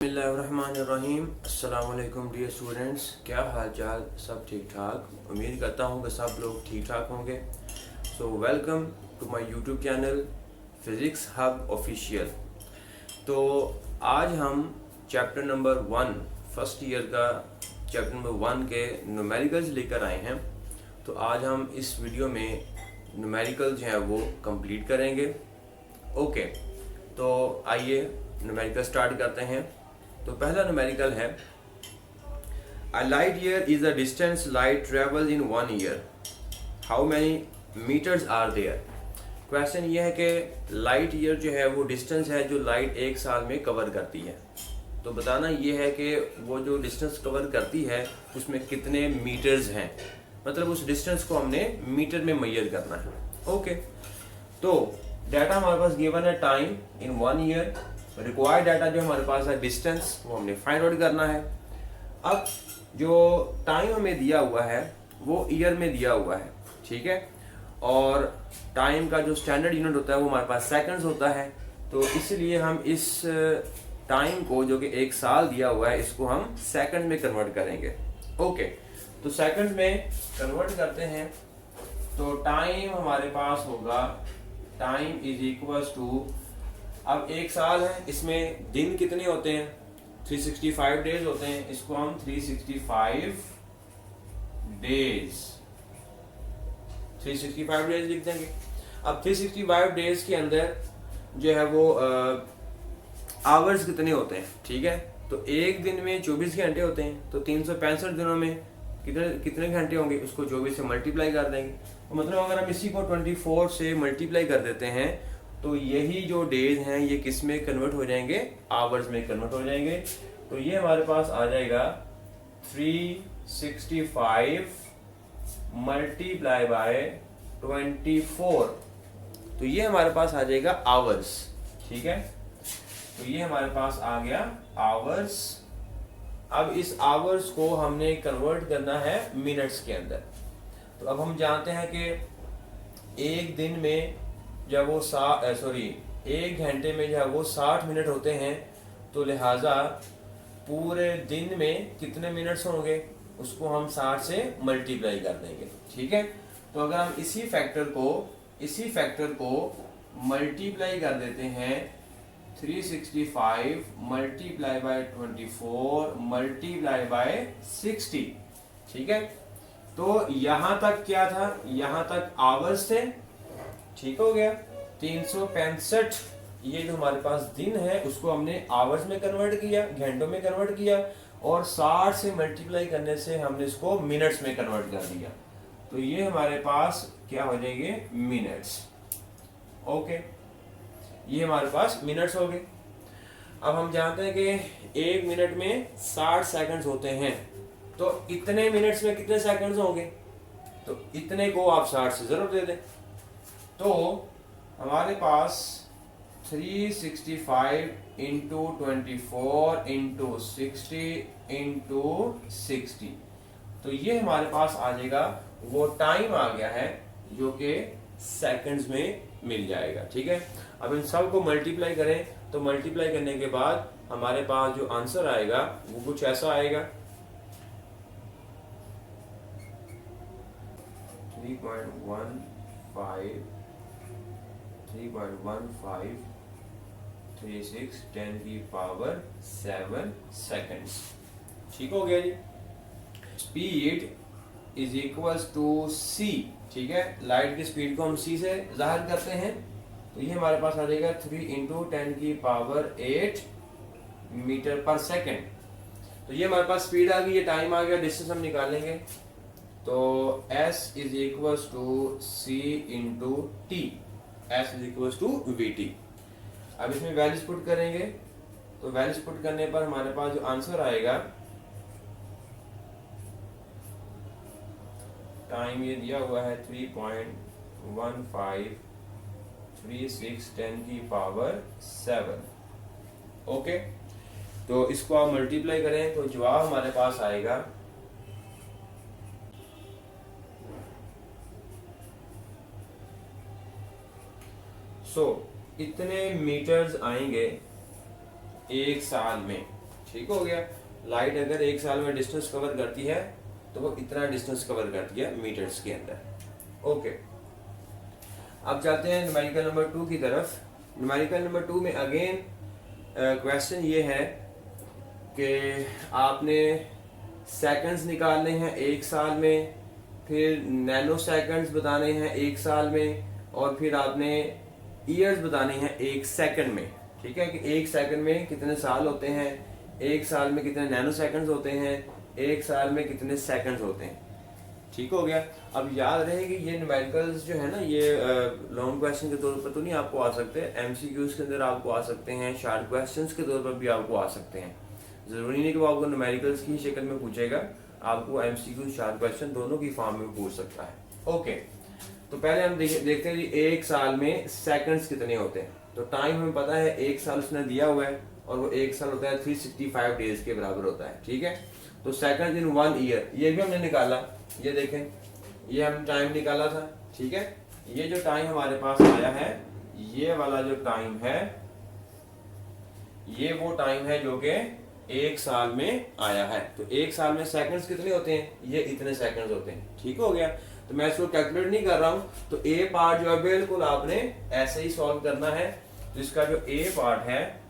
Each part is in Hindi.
बिस्मिल्लाहिर्रहमानिर्रहीम। अस्सलाम वालेकुम डियर स्टूडेंट्स, क्या हाल चाल? सब ठीक ठाक? उम्मीद करता हूँ कि सब लोग ठीक ठाक होंगे। So welcome to my YouTube channel physics hub official. तो आज हम चैप्टर नंबर 1 फर्स्ट ईयर का चैप्टर नंबर 1 के न्यूमेरिकल्स लेकर आए हैं। तो आज हम इस वीडियो में न्यूमेरिकल जो है वो कंप्लीट करेंगे। ओके, तो आइए न्यूमेरिकल स्टार्ट करते हैं। तो पहला न्यूमेरिकल है a light year is the distance light travels in 1 year, how many meters are there. Question ये है कि लाइट ईयर जो है वो डिस्टेंस है जो लाइट एक साल में कवर करती है। तो बताना ये है कि वो जो डिस्टेंस कवर करती है उसमें कितने मीटर्स हैं, मतलब उस डिस्टेंस को हमने मीटर में मेजर करना है। ओके, तो डाटा हमारे पास गिवन है time in 1 year, required data जो हमारे पास है डिस्टेंस, वो हमने फाइंड आउट करना है। अब जो टाइम हमें दिया हुआ है वो ईयर में दिया हुआ है, ठीक है, और टाइम का जो स्टैंडर्ड यूनिट होता है वो हमारे पास सेकंड्स होता है। तो इसलिए हम इस टाइम को जो कि एक साल दिया हुआ है इसको हम सेकंड में कन्वर्ट करेंगे। ओके, तो सेकंड में कन्वर्ट करते हैं तो टाइम हमारे पास होगा, टाइम इज इक्वल टू, अब एक साल है, इसमें दिन कितने होते हैं? 365 डेज होते हैं। इसको हम 365 डेज 365 डेज लिख देंगे। अब 365 डेज के अंदर जो है वो आवर्स कितने होते हैं, ठीक है। तो एक दिन में 24 घंटे होते हैं, तो 365 दिनों में कितने कितने घंटे होंगे, उसको 24 से मल्टीप्लाई कर देंगे। तो मतलब अगर हम इसी को 24 से मल्टीप्लाई कर देते हैं तो यही जो डेज हैं ये किस में कन्वर्ट हो जाएंगे? आवर्स में कन्वर्ट हो जाएंगे। तो ये हमारे पास आ जाएगा 365 मल्टीप्लाई बाय 24, तो ये हमारे पास आ जाएगा आवर्स, ठीक है। तो ये हमारे पास आ गया आवर्स। अब इस आवर्स को हमने कन्वर्ट करना है मिनट्स के अंदर। तो अब हम जानते हैं कि एक दिन में जब वो एक घंटे में जब वो 60 मिनट होते हैं, तो लिहाजा पूरे दिन में कितने मिनट्स होंगे उसको हम 60 से मल्टीप्लाई कर देंगे, ठीक है। तो अगर हम इसी फैक्टर को मल्टीप्लाई कर देते हैं 365 मल्टीप्लाई बाय 24 मल्टीप्लाई बाय 60, ठीक है। तो यहां तक क्या था? यहां तक आवर्स थे, ठीक हो गया। 365 ये जो हमारे पास दिन है उसको हमने आवर्स में कन्वर्ट किया, घंटों में कन्वर्ट किया, और 60 से मल्टीप्लाई करने से हमने इसको मिनट्स में कन्वर्ट कर दिया। तो ये हमारे पास क्या हो जाएंगे? मिनट्स। ओके, ये हमारे पास मिनट्स हो गए। अब हम जानते हैं कि एक मिनट में 60 सेकंड्स होते हैं, तो इतने मिनट्स में कितने सेकंड्स होंगे? तो इतने को आप 60 से जरूर दे दें। तो हमारे पास 365 इंटू 24 इंटू 60 इंटू 60, तो ये हमारे पास आ जाएगा, वो टाइम आ गया है जो कि सेकंड्स में मिल जाएगा, ठीक है। अब इन सब को मल्टीप्लाई करें, तो मल्टीप्लाई करने के बाद हमारे पास जो आंसर आएगा वो कुछ ऐसा आएगा, 3.1536 10 की पावर 7 सेकंड्स, ठीक हो गया जी। स्पीड इज इक्वल्स टू सी, ठीक है, लाइट की स्पीड को हम सी से जाहिर करते हैं। तो ये हमारे पास आ जाएगा 3 इंटू 10 की पावर 8 मीटर पर सेकेंड। तो ये हमारे पास स्पीड आ गई, ये टाइम आ गया, डिस्टेंस हम निकालेंगे। तो S is equals to C into T, S is equals to VT। अब इसमें वैल्यूज पुट करेंगे, तो वैल्यूज पुट करने पर हमारे पास जो आंसर आएगा, टाइम ये दिया हुआ है 3.1536 10 की पावर 7। ओके, तो इसको आप मल्टीप्लाई करें तो जवाब हमारे पास आएगा इतने मीटर्स आएंगे एक साल में, ठीक हो गया। लाइट अगर 1 साल में डिस्टेंस कवर करती है तो वो इतना डिस्टेंस कवर करती है मीटर्स के अंदर। ओके, अब जाते हैं न्यूमेरिकल नंबर 2 की तरफ। न्यूमेरिकल नंबर 2 में अगेन क्वेश्चन ये है कि आपने सेकंड्स निकालने हैं 1 साल में, फिर नैनो सेकंड्स बताने हैं 1 साल में, और फिर आपने ईयर्स बताने हैं 1 सेकंड में। ठीक है कि 1 सेकंड में कितने साल होते हैं, 1 साल में कितने नैनो सेकंड्स होते हैं, 1 साल में कितने सेकंड्स होते हैं। ठीक हो गया। अब याद रहे कि ये न्यूमेरिकल्स जो है ना, ये लॉन्ग क्वेश्चन के तौर पर तो नहीं आपको आ सकते, एमसीक्यूज के अंदर आपको आ सकते हैं, शॉर्ट क्वेश्चंस के तौर पर भी आपको आ सकते हैं। जरूरी नहीं कि वो आपको न्यूमेरिकल्स की शक्ल में पूछेगा, आपको एमसीक्यू शॉर्ट क्वेश्चन दोनों की फॉर्म में पूछ सकता है। ओके, तो पहले हम देखते हैं जी 1 साल में सेकंड्स कितने होते हैं। तो टाइम हमें पता है 1 साल उसने दिया हुआ है, और वो 1 साल होता है 365 डेज के बराबर होता है। ठीक है, तो सेकंड इन 1 ईयर ये भी हमने निकाला। ये देखें, ये हम टाइम निकाला था। ठीक है, ये जो टाइम हमारे पास आया है, ये वाला जो टाइम है, ये वो टाइम है जो कि 1 साल में आया है। तो 1 साल में सेकंड्स कितने होते हैं, ये इतने सेकंड्स होते हैं। ठीक हो गया। तो मैं इसको कैलकुलेट नहीं कर रहा हूं, तो ए पार्ट जो है बिल्कुल आपने ऐसे ही सॉल्व करना है। तो इसका जो ए पार्ट है,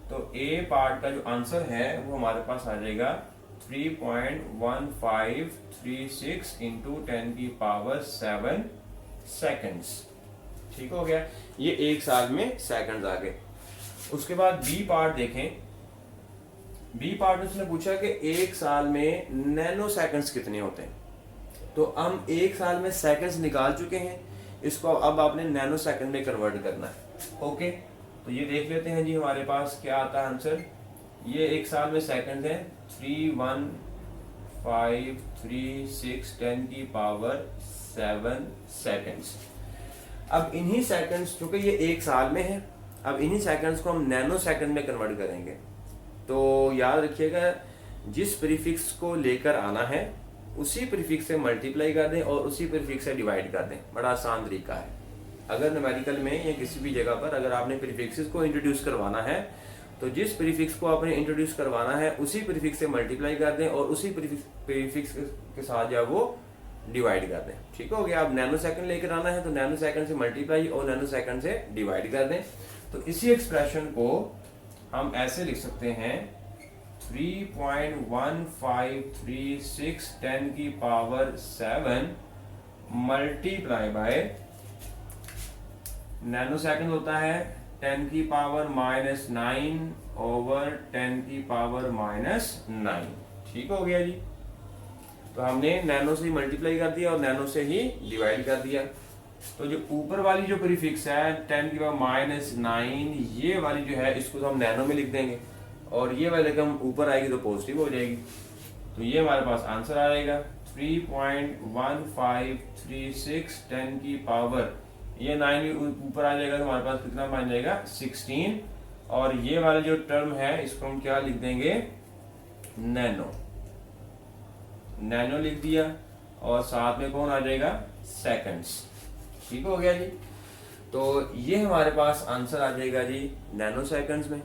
तो ए पार्ट का जो आंसर है वो हमारे पास आ जाएगा 3.1536 इंटू 10 की पावर 7 सेकंड्स। ठीक हो गया, ये 1 साल में सेकंड्स आ गए। उसके बाद बी पार्ट देखें। बी पार्ट उसने पूछा कि 1 साल में नैनो सेकंड्स कितने होते हैं। तो हम 1 साल में सेकंड्स निकाल चुके हैं, इसको अब आपने नैनो सेकंड में कन्वर्ट करना है। ओके, तो ये देख लेते हैं जी हमारे पास क्या आता है आंसर। ये 1 साल में सेकंड है 31536 10 की पावर 7 सेकंड्स। अब इन्हीं सेकंड्स, क्योंकि ये 1 साल में है, अब इन्हीं सेकंड्स को हम नैनो सेकंड में कन्वर्ट करेंगे। तो याद रखिएगा, जिस प्रीफिक्स को लेकर आना है उसी प्रीफिक्स से मल्टीप्लाई कर दें और उसी प्रीफिक्स से डिवाइड कर दें। बड़ा आसान तरीका है। अगर न्यूमेरिकल में या किसी भी जगह पर अगर आपने प्रीफिक्सेस को इंट्रोड्यूस करवाना है, तो जिस प्रीफिक्स को आपने इंट्रोड्यूस करवाना है उसी प्रीफिक्स से मल्टीप्लाई कर दें और उसी प्रीफिक्स के साथ जो वो डिवाइड कर दें। ठीक हो गया। अब नैनो सेकंड लेकर आना है तो नैनो सेकंड से मल्टीप्लाई और नैनो सेकंड से डिवाइड कर दें। तो इसी एक्सप्रेशन को हम ऐसे लिख सकते हैं 3.1536 10 की power 7 multiply by nano second होता है 10 की पावर -9 ओवर 10 की पावर -9। ठीक हो गया जी। तो हमने नैनो से ही मल्टीप्लाई कर दिया और नैनो से ही डिवाइड कर दिया। तो जो ऊपर वाली जो प्रीफिक्स है 10 की पावर -9, ये वाली जो है इसको तो हम नैनो में लिख देंगे और ये वाली रकम ऊपर आएगी तो पॉजिटिव हो जाएगी। तो ये हमारे पास आंसर आएगा 3.1536 10 की पावर, ये 9 ऊपर आ जाएगा तो हमारे पास कितना बन जाएगा 16। और ये वाला जो टर्म है इसको हम क्या लिख देंगे, नैनो। नैनो लिख दिया और साथ में कौन आ जाएगा, सेकंड्स। ठीक हो गया जी। तो ये हमारे पास आंसर आ जाएगा जी नैनो सेकंड्स में।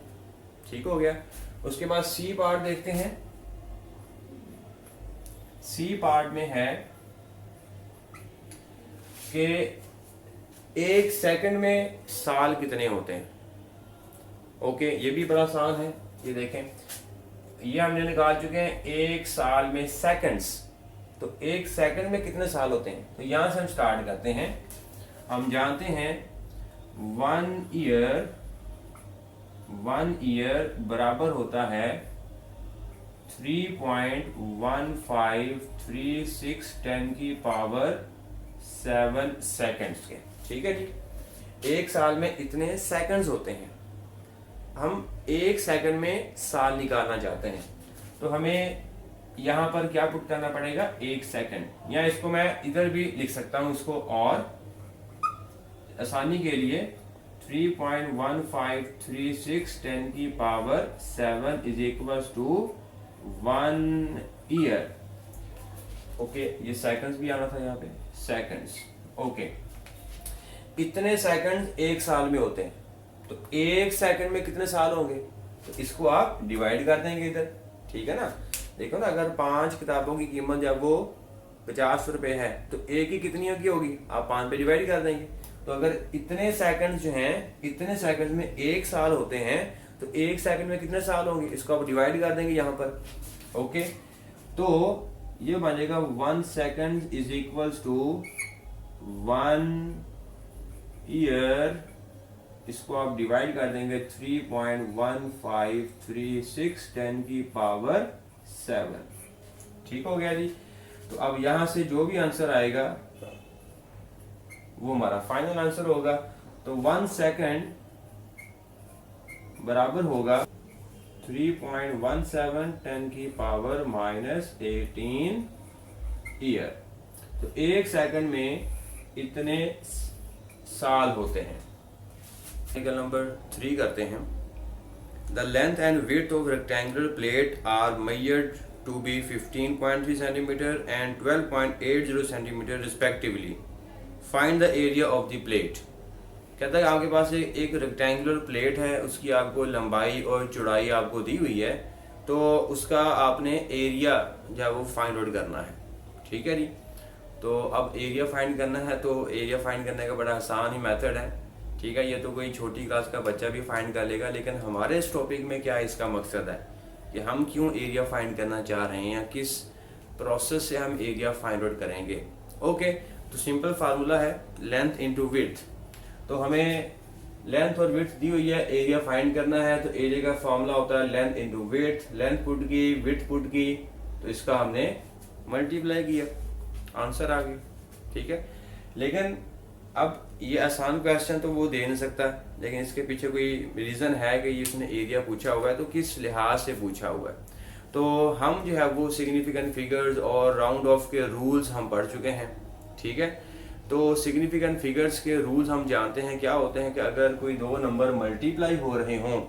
ठीक हो गया। उसके बाद सी पार्ट देखते हैं। सी पार्ट में है कि 1 सेकंड में साल कितने होते हैं। ओके, ये भी बड़ा आसान है। ये देखें, ये हमने निकाल चुके हैं 1 साल में सेकंड्स। तो 1 सेकंड में कितने साल होते हैं, तो यहां से हम स्टार्ट करते हैं। हम जानते हैं 1 ईयर बराबर होता है 3.1536 10 की पावर 7 सेकंड्स के। ठीक है जी। 1 साल में इतने सेकंड्स होते हैं। हम 1 सेकंड में साल निकालना चाहते हैं तो हमें यहां पर क्या पुट करना पड़ेगा, 1 सेकंड। या इसको मैं इधर भी लिख सकता हूं, इसको और आसानी के लिए 3.1536 10 की power 7 is equals to 1 year. Okay, ये सेकंड्स भी आना था यहाँ पे, सेकंड्स। ओके, इतने सेकंड 1 साल में होते हैं। तो 1 सेकंड में कितने साल होंगे, तो इसको आप डिवाइड कर देंगे इधर, ठीक है ना। देखो ना, अगर 5 किताबों की कीमत जब वो 50 रुपए है तो एक की कितनी की होगी, आप 5 पे डिवाइड कर देंगे। तो अगर इतने सेकंड जो हैं, इतने सेकंड में 1 साल होते हैं, तो 1 सेकंड में कितने साल होंगे, इसको आप डिवाइड कर देंगे यहाँ पर। ओके, तो ये बनेगा 1 second is equals to 1 year. इसको आप डिवाइड कर देंगे 3.1536 10 की पावर 7। ठीक हो गया जी। तो अब यहां से जो भी आंसर आएगा वो हमारा फाइनल आंसर होगा। तो 1 सेकंड बराबर होगा 3.17 10 की पावर -18 ईयर। तो 1 सेकंड में इतने साल होते हैं। एक्जाम्पल नंबर 3 करते हैं। The length and width of rectangular plate are measured to be 15.3 centimetre and 12.80 centimetre respectively. Find the area of the plate. कहता है आपके पास एक रेक्टेंगुलर प्लेट है, उसकी आपको लंबाई और चौड़ाई आपको दी हुई है, तो उसका आपने एरिया जो है वो फाइंड आउट करना है। ठीक है जी। तो अब एरिया फाइंड करना है, तो एरिया फाइंड करने का बड़ा आसान ही मेथड है। ठीक है, ये तो कोई छोटी क्लास का बच्चा भी फाइंड कर लेगा, लेकिन हमारे इस टॉपिक में क्या इसका मकसद है कि हम क्यों एरिया फाइंड करना चाह रहे हैं या किस प्रोसेस से हम एरिया फाइंड आउट करेंगे। ओके, तो सिंपल फार्मूला है लेंथ इंटू विड्थ। तो हमें लेंथ और विड्थ दी हुई है, एरिया फाइंड करना है, तो एरिया का फॉर्मूला होता है length into width. Length put की, विड्थ पुट की, तो इसका हमने मल्टीप्लाई किया, आंसर आ गया। ठीक है, लेकिन अब ये आसान क्वेश्चन तो वो दे नहीं सकता, लेकिन इसके पीछे कोई रीज़न है कि ये उसने एरिया पूछा हुआ है, तो किस लिहाज से पूछा हुआ है। तो हम जो है वो सिग्निफिकेंट फिगर्स और राउंड ऑफ के रूल्स हम पढ़ चुके हैं। ठीक है, तो सिग्निफिकेंट फिगर्स के रूल्स हम जानते हैं क्या होते हैं कि अगर कोई दो नंबर मल्टीप्लाई हो रहे हों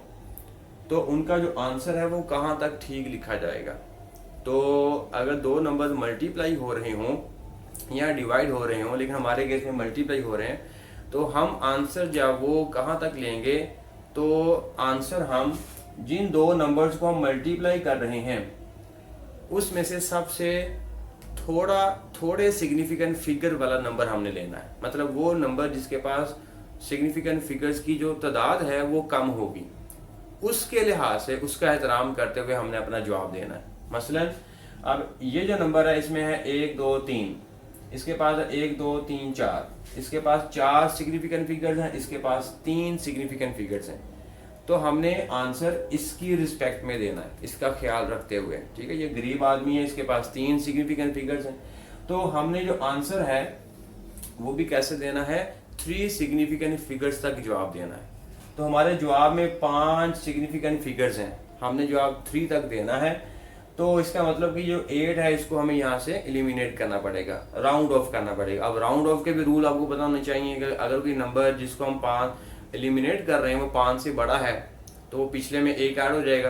तो उनका जो आंसर है वो कहाँ तक ठीक लिखा जाएगा। तो अगर दो नंबर मल्टीप्लाई हो रहे हों या डिवाइड हो रहे हों, लेकिन हमारे केस में मल्टीप्लाई हो रहे हैं, तो हम आंसर जब वो कहाँ तक लेंगे, तो आंसर हम जिन दो नंबर्स को हम मल्टीप्लाई कर रहे हैं उसमें से सबसे थोड़े सिग्निफिकेंट फिगर वाला नंबर हमने लेना है। मतलब वो नंबर जिसके पास सिग्निफिकेंट फिगर्स की जो तादाद है वो कम होगी, उसके लिहाज से उसका एहतराम करते हुए हमने अपना जवाब देना है। मसलन अब ये जो नंबर है इसमें है 1 2 3, इसके पास है 1 2 3 4, इसके पास 4 सिग्निफिकेंट फिगर्स हैं, इसके पास 3 सिग्निफिकेंट फिगर्स हैं। तो हमने आंसर इसकी रिस्पेक्ट में देना है, इसका ख्याल रखते हुए। ठीक है, ये गरीब आदमी है, इसके पास 3 सिग्निफिकेंट फिगर्स हैं, तो हमने जो आंसर है वो भी कैसे देना है, 3 सिग्निफिकेंट फिगर्स तक जवाब देना है। तो हमारे जवाब में 5 सिग्निफिकेंट फिगर्स हैं, हमने जवाब 3 तक देना है। तो इसका मतलब कि जो 8 है इसको हमें यहाँ से एलिमिनेट करना पड़ेगा, राउंड ऑफ करना पड़ेगा। अब राउंड ऑफ के भी रूल आपको पता होने चाहिए कि अगर कोई नंबर जिसको हम 5 एलिमिनेट कर रहे हैं वो 5 से बड़ा है तो वो पिछले में 1 ऐड हो जाएगा।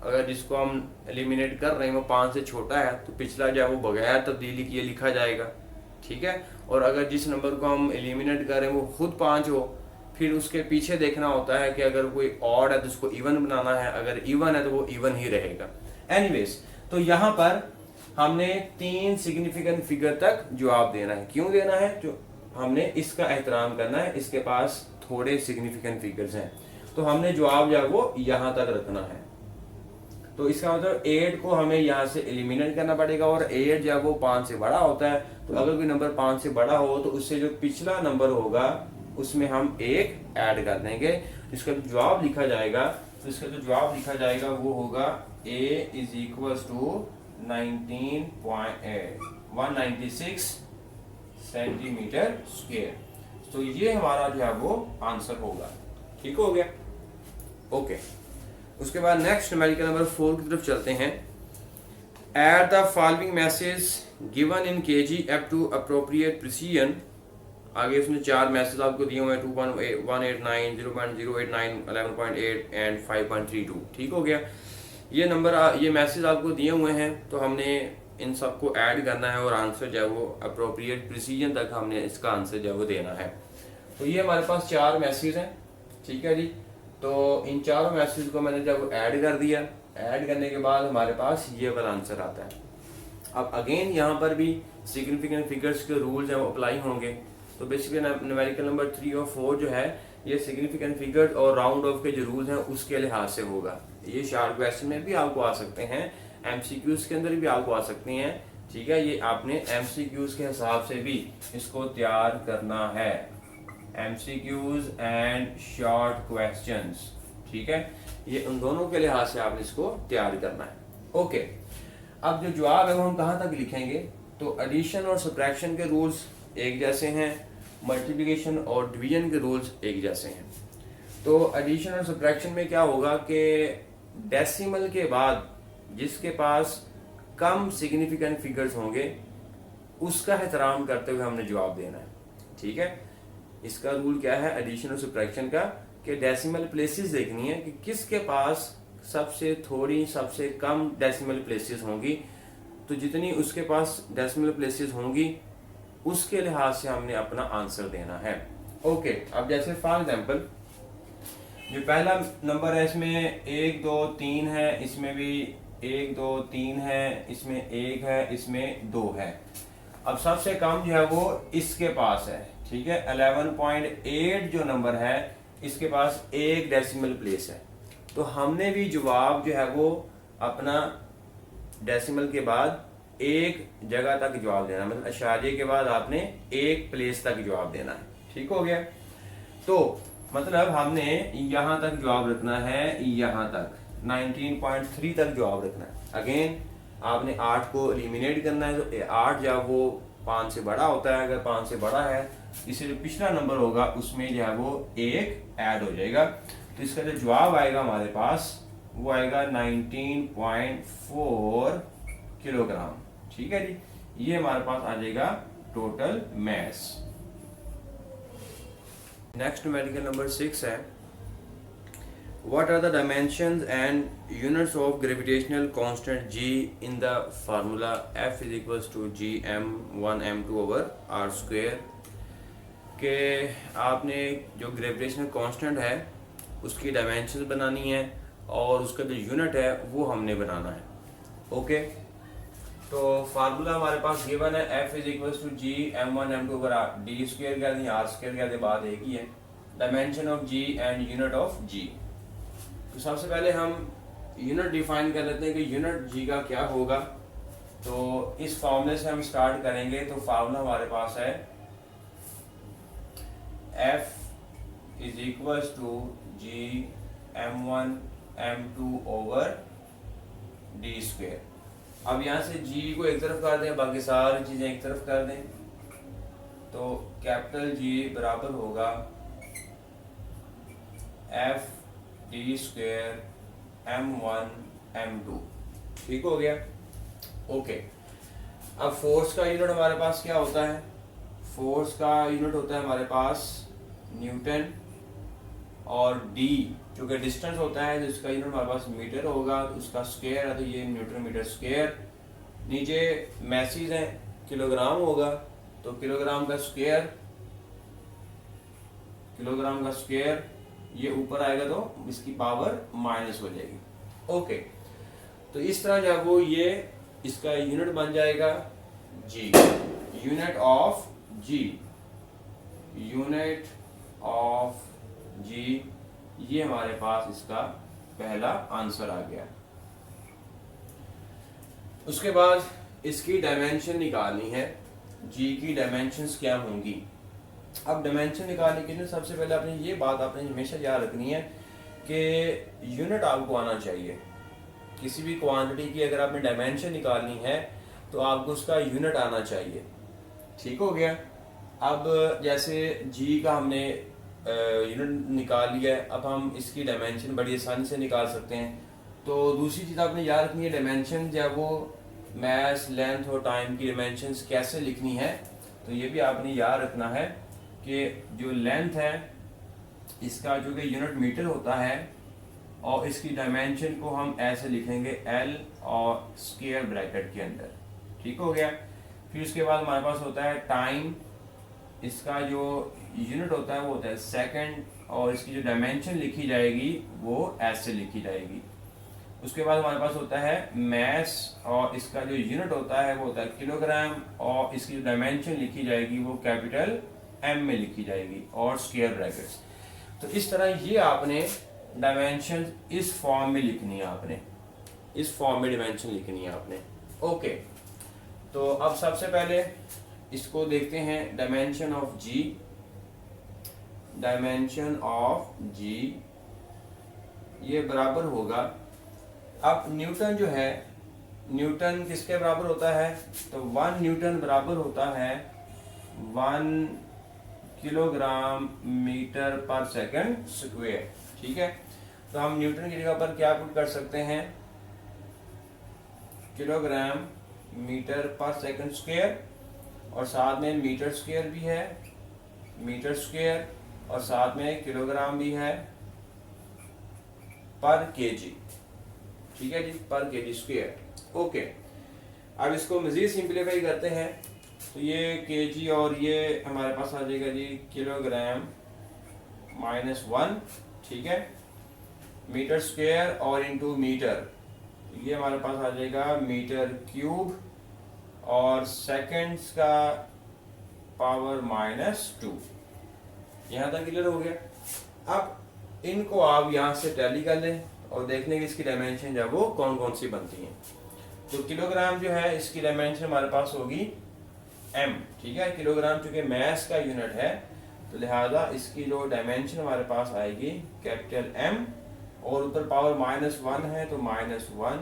अगर जिसको हम एलिमिनेट कर रहे हैं वो 5 से छोटा है तो पिछला जो है वो बगैर तब्दीली किए लिखा जाएगा। ठीक है, और अगर जिस नंबर को हम एलिमिनेट कर रहे हैं वो खुद 5 हो, फिर उसके पीछे देखना होता है कि अगर कोई ऑड है तो उसको इवन बनाना है, अगर इवन है तो वो इवन ही रहेगा। एनीवेज, तो यहाँ पर हमने 3 सिग्निफिकेंट फिगर तक जवाब देना है। क्यों देना है, जो हमने इसका एहतराम करना है, इसके पास थोड़े सिग्निफिकेंट फिगर्स हैं, तो हमने जवाब जो है वो यहाँ तक रखना है। तो इसका मतलब 8 को हमें यहाँ से एलिमिनेट करना पड़ेगा, और 8 जो है वो 5 से बड़ा होता है। तो अगर कोई नंबर 5 से बड़ा हो तो उससे जो पिछला नंबर होगा उसमें हम 1 ऐड कर देंगे। इसका जो जवाब लिखा जाएगा, तो इसका जो जवाब लिखा जाएगा वो होगा a is equal to 196 centimetre square. तो ये हमारा जो है वो आंसर होगा। ठीक हो गया, ओके। उसके बाद नेक्स्ट न्यूमेरिकल नंबर 4 की तरफ चलते हैं। Add the following masses given in kg up to appropriate precision. आगे उसने 4 मैसेज आपको दिए हुए हैं, 2.189, 0.089, 11.8 एंड 5.32। ठीक हो गया, ये नंबर ये मैसेज आपको दिए हुए हैं, तो हमने इन सबको ऐड करना है और आंसर जो है वो अप्रोप्रिएट प्रिसीजन तक हमने इसका आंसर जो है वो देना है। तो ये हमारे पास 4 मैसेज हैं। ठीक है जी, तो इन चारों मैसेज को मैंने जब ऐड कर दिया, ऐड करने के बाद हमारे पास ये वाला आंसर आता है। अब अगेन यहाँ पर भी सिग्निफिकेंट फिगर्स के रूल्स हैं वो अप्लाई होंगे। तो बेसिकली न्यूमेरिकल नंबर 3 और 4 जो है ये सिग्निफिकेंट फिगर्स और राउंड ऑफ के जो रूल्स हैं उसके लिहाज से होगा। ये शार्ट क्वेश्चन में भी आपको आ सकते हैं, एमसीक्यूज के अंदर भी आपको आ सकते हैं, ठीक है। ये आपने एमसीक्यूज के हिसाब से भी इसको तैयार करना है, एमसीक्यूज एंड शॉर्ट क्वेश्चंस, ठीक है। ये उन दोनों के लिहाज से आपने इसको तैयार करना है। ओके, अब जो जवाब है वो हम कहाँ तक लिखेंगे? तो एडिशन और सब्ट्रैक्शन के रूल्स एक जैसे हैं, मल्टीप्लिकेशन और डिवीजन के रूल्स एक जैसे हैं। तो एडिशन और सब्ट्रैक्शन में क्या होगा कि डेसिमल के बाद जिसके पास कम सिग्निफिकेंट फिगर्स होंगे उसका एहतराम करते हुए हमने जवाब देना है, ठीक है। इसका रूल क्या है एडिशन और सब्ट्रैक्शन का कि डेसिमल प्लेसेस देखनी है कि किसके पास सबसे थोड़ी सबसे कम डेसिमल प्लेसेस होंगी। तो जितनी उसके पास डेसिमल प्लेसेस होंगी उसके लिहाज से हमने अपना आंसर देना है। ओके, अब जैसे फॉर एग्जांपल जो पहला नंबर है इसमें 1 2 3 है, इसमें भी 1 2 3 है, इसमें 1 है, इसमें 2 है। अब सबसे कम जो है वो इसके पास है, ठीक है। 11.8 जो नंबर है इसके पास एक डेसिमल प्लेस है। तो हमने भी जवाब जो है वो अपना डेसिमल के बाद एक जगह तक जवाब देना, मतलब अशारिये के बाद आपने एक प्लेस तक जवाब देना है, ठीक हो गया। तो मतलब हमने यहां तक जवाब रखना है, यहां तक 19.3 तक जवाब रखना है। अगेन आपने 8 को एलिमिनेट करना है, तो 8 जब वो 5 से बड़ा होता है, अगर 5 से बड़ा है इससे जो पिछला नंबर होगा उसमें जो है वो 1 ऐड हो जाएगा। तो इसका जो जवाब आएगा हमारे पास वो आएगा 19.4 किलोग्राम, ठीक है जी। ये हमारे पास आ जाएगा total mass. Next numerical number 6 है, what are the dimensions and units of gravitational constant g in the formula F is equals to gm1 m2 over r square. के आपने जो ग्रेविटेशनल कांस्टेंट है उसकी डायमेंशंस बनानी है और उसका जो यूनिट है वो हमने बनाना है। ओके, तो फार्मूला हमारे पास गिवन है F is equals to gm1 m2 over d square कर दें, r स्क्वायर कर दें, बात एक ही है। Dimension of g and unit of g। तो सबसे पहले हम यूनिट डिफाइन कर लेते हैं कि यूनिट g का क्या होगा। तो इस फार्मूले से हम स्टार्ट करेंगे। तो फार्मूला हमारे पास है F is equals to gm1 m2 over d square. अब यहाँ से g को एक तरफ कर दें, बाकी सारी चीजें एक तरफ कर दें, तो कैपिटल G बराबर होगा F d square m1 m2, ठीक हो गया। ओके, अब फोर्स का यूनिट हमारे पास क्या होता है? फोर्स का यूनिट होता है हमारे पास न्यूटन, और d जो कि डिस्टेंस होता है जिसका यूनिट हमारे पास मीटर होगा, उसका स्क्वायर है तो ये न्यूटन मीटर स्क्वायर। नीचे मैसेज है किलोग्राम होगा, तो किलोग्राम का स्क्वायर ये ऊपर आएगा तो इसकी पावर माइनस हो जाएगी। ओके, तो इस तरह जब वो ये इसका यूनिट बन जाएगा g, यूनिट ऑफ g, ये हमारे पास इसका पहला आंसर आ गया। उसके बाद इसकी डायमेंशन निकालनी है, g की डायमेंशंस क्या होंगी। अब डायमेंशन निकालने के लिए सबसे पहले आपने ये बात आपने हमेशा याद रखनी है कि यूनिट आपको आना चाहिए। किसी भी क्वांटिटी की अगर आपने डायमेंशन निकालनी है तो आपको उसका यूनिट आना चाहिए, ठीक हो गया। अब जैसे g का हमने यूनिट निकाल लिया है, अब हम इसकी डायमेंशन बड़ी आसानी से निकाल सकते हैं। तो दूसरी चीज़ आपने याद रखनी है, डायमेंशन जब वो मैस, लेंथ और टाइम की डायमेंशंस कैसे लिखनी है, तो ये भी आपने याद रखना है कि जो लेंथ है इसका जो कि यूनिट मीटर होता है और इसकी डायमेंशन को हम ऐसे लिखेंगे L और स्क्वायर ब्रैकेट के अंदर, ठीक हो गया। फिर उसके बाद हमारे पास होता है टाइम, इसका जो यूनिट होता है वो होता है सेकंड और इसकी जो डायमेंशन लिखी जाएगी वो ऐसे लिखी जाएगी। उसके बाद हमारे पास होता है मैस और इसका जो यूनिट होता है वो होता है किलोग्राम और इसकी जो डायमेंशन लिखी जाएगी वो कैपिटल एम में लिखी जाएगी और स्क्वायर ब्रैकेट्स। तो इस तरह ये आपने डायमेंशन इस फॉर्म में लिखनी है, आपने इस फॉर्म में डायमेंशन लिखनी है आपने। ओके, तो अब सबसे पहले इसको देखते हैं dimension of G. Dimension of G ये बराबर होगा, अब न्यूटन जो है, न्यूटन किसके बराबर होता है, तो 1 न्यूटन बराबर होता है 1 किलोग्राम मीटर पर सेकंड स्क्वायर। ठीक है, तो हम न्यूटन की जगह पर क्या पुट कर सकते हैं, किलोग्राम मीटर पर सेकंड स्क्वायर, और साथ में मीटर स्क्वायर भी है, मीटर स्क्वायर, और साथ में किलोग्राम भी है पर केजी। ठीक है जी, पर केजी स्क्वायर। ओके, अब इसको मजीद सिंप्लीफाई करते हैं, तो ये केजी और ये हमारे पास आ जाएगा जी किलोग्राम -1। ठीक है, मीटर स्क्वायर और इंटू मीटर, ये हमारे पास आ जाएगा मीटर क्यूब, और सेकंड्स का पावर -2। यहाँ तक क्लियर हो गया। अब इनको आप यहाँ से टैली कर लें और देख लें कि इसकी डायमेंशन जो है वो कौन कौन सी बनती हैं। तो किलोग्राम जो है इसकी डायमेंशन हमारे पास होगी m। ठीक है, किलोग्राम चूंकि मैस का यूनिट है तो लिहाजा इसकी जो डायमेंशन हमारे पास आएगी कैपिटल M, और ऊपर पावर -1 है तो -1।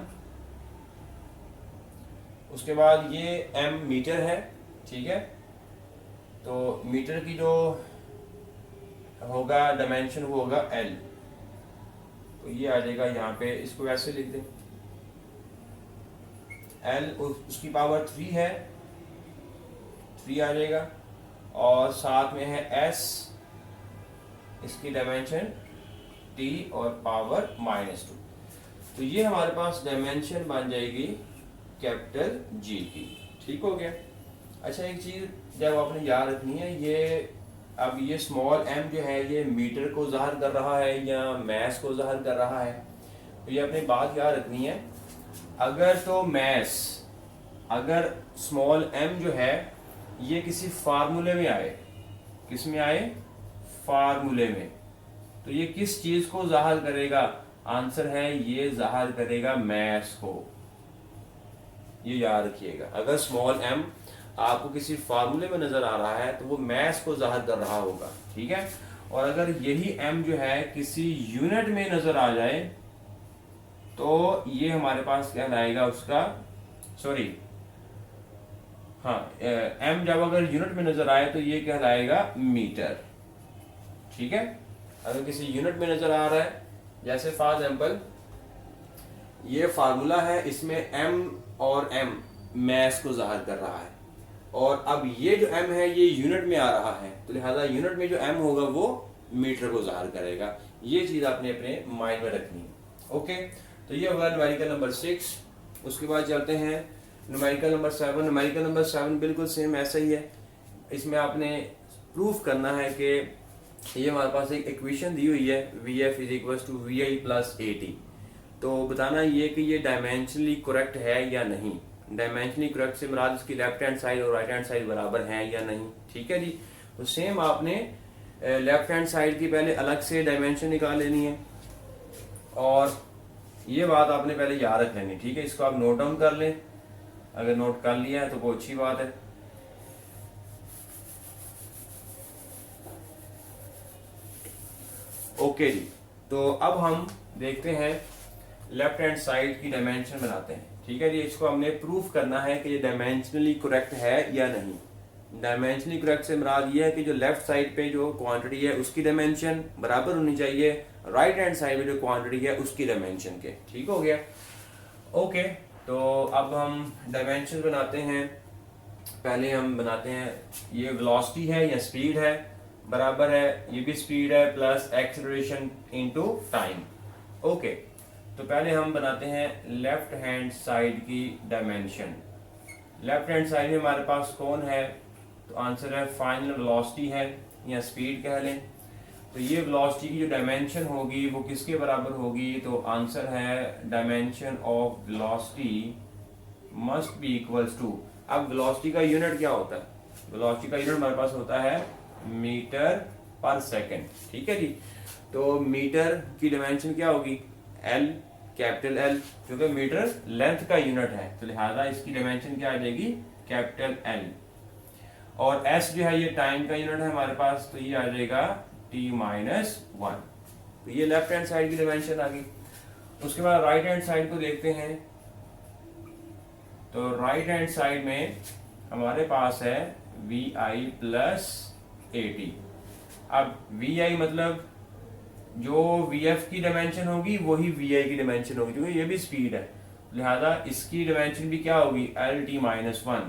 उसके बाद ये m मीटर है। ठीक है, तो मीटर की जो होगा डायमेंशन वो होगा L, तो ये आ जाएगा यहाँ पे, इसको ऐसे लिख दें L, उसकी पावर 3 है, 3 आ जाएगा, और साथ में है S, इसकी डायमेंशन T और पावर -2। तो ये हमारे पास डायमेंशन बन जाएगी कैपिटल G की। ठीक हो गया। अच्छा, एक चीज जब आपने याद रखनी है, ये अब ये स्मॉल m जो है ये मीटर को ज़ाहिर कर रहा है या मैस को ज़ाहिर कर रहा है, तो ये अपनी बात याद रखनी है। अगर तो मैस, अगर स्मॉल m जो है ये किसी फार्मूले में आए, किस में आए, फार्मूले में, तो ये किस चीज को ज़ाहिर करेगा, आंसर है ये ज़ाहिर करेगा मैस को। ये याद रखिएगा, अगर स्मॉल m आपको किसी फार्मूले में नजर आ रहा है तो वो मैस को ज़ाहिर कर रहा होगा। ठीक है, और अगर यही m जो है किसी यूनिट में नजर आ जाए तो ये हमारे पास क्या लाएगा उसका, सॉरी हाँ, m जब अगर यूनिट में नजर आए तो ये क्या लाएगा, मीटर। ठीक है, अगर किसी यूनिट में नजर आ रहा है, जैसे फॉर एग्जांपल ये फार्मूला है, इसमें m और m मैस को ज़ाहिर कर रहा है, और अब ये जो m है ये यूनिट में आ रहा है, तो लिहाजा यूनिट में जो m होगा वो मीटर को ज़ाहिर करेगा। ये चीज़ आपने अपने माइंड में रखनी है। ओके, तो ये होगा न्यूमेरिकल नंबर 6। उसके बाद चलते हैं न्यूमेरिकल नंबर 7। न्यूमेरिकल नंबर 7 बिल्कुल सेम ऐसा ही है। इसमें आपने प्रूफ करना है कि ये हमारे पास एक इक्वेशन दी हुई है VF = VI + AT, तो बताना ये कि ये डायमेंशनली करेक्ट है या नहीं। डायमेंशनली करेक्ट से मुराद इसकी लेफ्ट हैंड साइड और राइट हैंड साइड बराबर है या नहीं। ठीक है जी, तो सेम आपने लेफ्ट हैंड साइड की पहले अलग से डायमेंशन निकाल लेनी है, और ये बात आपने पहले याद रख लेनी। ठीक है, इसको आप नोट डाउन कर लें, अगर नोट कर लिया है तो वो अच्छी बात है। ओके जी, तो अब हम देखते हैं लेफ्ट हैंड साइड की डायमेंशन बनाते हैं। ठीक है जी, इसको हमने प्रूफ करना है कि ये डायमेंशनली करेक्ट है या नहीं। डायमेंशनली करेक्ट से मुराद ये है कि जो लेफ्ट साइड पे जो क्वांटिटी है उसकी डायमेंशन बराबर होनी चाहिए राइट हैंड साइड में जो क्वांटिटी है उसकी डायमेंशन के। ठीक हो गया। ओके, तो अब हम डायमेंशन बनाते हैं। पहले हम बनाते हैं, ये वेलोसिटी है या स्पीड है, बराबर है ये भी स्पीड है plus acceleration into time. Okay, तो पहले हम बनाते हैं लेफ्ट हैंड साइड की डायमेंशन। लेफ्ट हैंड साइड में हमारे पास कौन है, तो आंसर है फाइनल वेलोसिटी है या स्पीड कह लें। तो ये वेलोसिटी की जो डायमेंशन होगी वो किसके बराबर होगी, तो आंसर है dimension of velocity must be equals to. अब वेलोसिटी का यूनिट क्या होता है, वेलोसिटी का यूनिट हमारे पास होता है मीटर पर सेकंड, ठीक है जी। तो मीटर की डायमेंशन क्या होगी, एल, कैपिटल एल, क्योंकि मीटर लेंथ का यूनिट है तो लिहाजा इसकी डायमेंशन क्या आ जाएगी, कैपिटल एल। और एस जो है ये टाइम का यूनिट है हमारे पास, तो ये आ जाएगा t-1। तो ये लेफ्ट हैंड साइड की डायमेंशन आ गई। उसके बाद राइट हैंड साइड को देखते हैं। तो राइट हैंड साइड में हमारे पास है vi प्लस at। अब vi मतलब जो vf की डायमेंशन होगी वही vi की डायमेंशन होगी, क्योंकि ये भी स्पीड है, लिहाजा इसकी डायमेंशन भी क्या होगी, lt-1।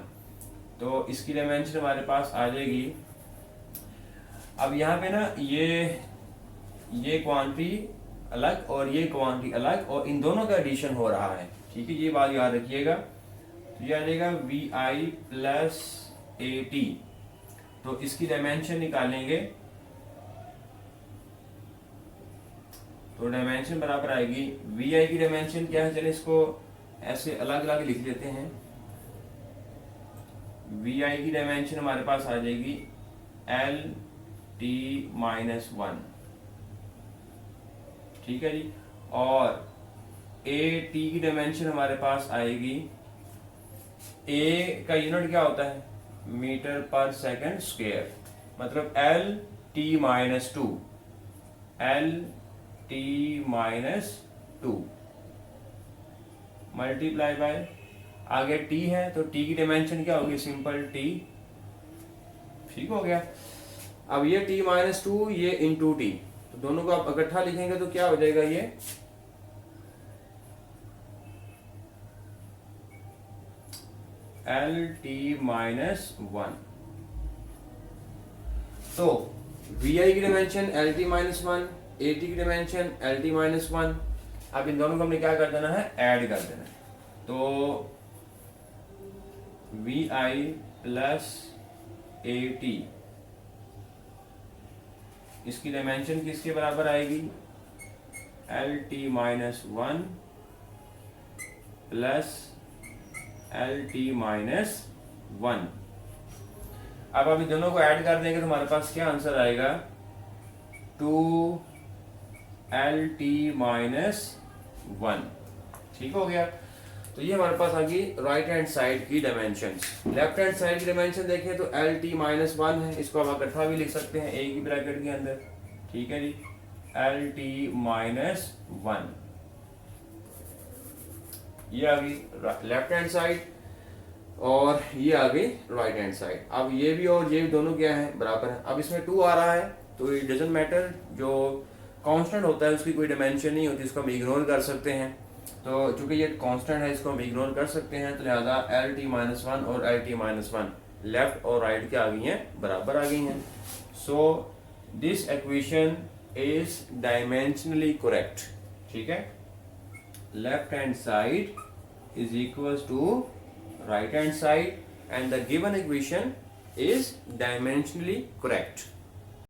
तो इसकी डायमेंशन हमारे पास आ जाएगी। अब यहाँ पे ना ये क्वांटिटी अलग और ये क्वांटिटी अलग और इन दोनों का एडिशन हो रहा है, ठीक है, ये बात याद रखिएगा। तो ये आ जाएगा vi प्लस at। तो इसकी डायमेंशन निकालेंगे तो डायमेंशन बराबर आएगी, vi की डायमेंशन क्या है, चलिए इसको ऐसे अलग अलग लिख देते हैं। vi की डायमेंशन हमारे पास आ जाएगी lt-1, ठीक है जी। और at की डायमेंशन हमारे पास आएगी, a का यूनिट क्या होता है, मीटर पर सेकंड स्क्वायर, मतलब lt-2, lt-2 मल्टीप्लाई बाय, आगे t है तो t की डायमेंशन क्या होगी, सिंपल t, ठीक हो गया। अब ये t-2 ये इंटू t, तो दोनों को आप इकट्ठा लिखेंगे तो क्या हो जाएगा, ये lt-1। तो vi की डायमेंशन lt-1, at की डायमेंशन lt-1। अब इन दोनों को हमने क्या कर देना है, ऐड कर देना है। तो vi प्लस at इसकी डायमेंशन किसके बराबर आएगी, lt-1 प्लस lt-1। अब अभी दोनों को ऐड कर देंगे तो हमारे पास क्या आंसर आएगा, 2lt-1, ठीक हो गया। तो ये हमारे पास आ गई राइट हैंड साइड की डायमेंशंस। लेफ्ट हैंड साइड की डायमेंशन देखें तो lt-1 है, इसको आप इकट्ठा भी लिख सकते हैं एक ही ब्रैकेट के अंदर, ठीक है जी, lt-1। ये आ गई लेफ्ट हैंड साइड और ये आ गई राइट हैंड साइड। अब ये भी और ये भी दोनों क्या है, बराबर है। अब इसमें 2 आ रहा है तो इट डजंट मैटर, जो कांस्टेंट होता है उसकी कोई डायमेंशन नहीं होती, इसको हम इग्नोर कर सकते हैं। तो चूंकि ये कांस्टेंट है इसको हम इग्नोर कर सकते हैं, तो लिहाजा lt-1 और lt-1 लेफ्ट और राइट क्या आ गई हैं, बराबर आ गई हैं। So this equation is dimensionally correct, ठीक है। Left hand side is equals to right hand side and the given equation is dimensionally correct.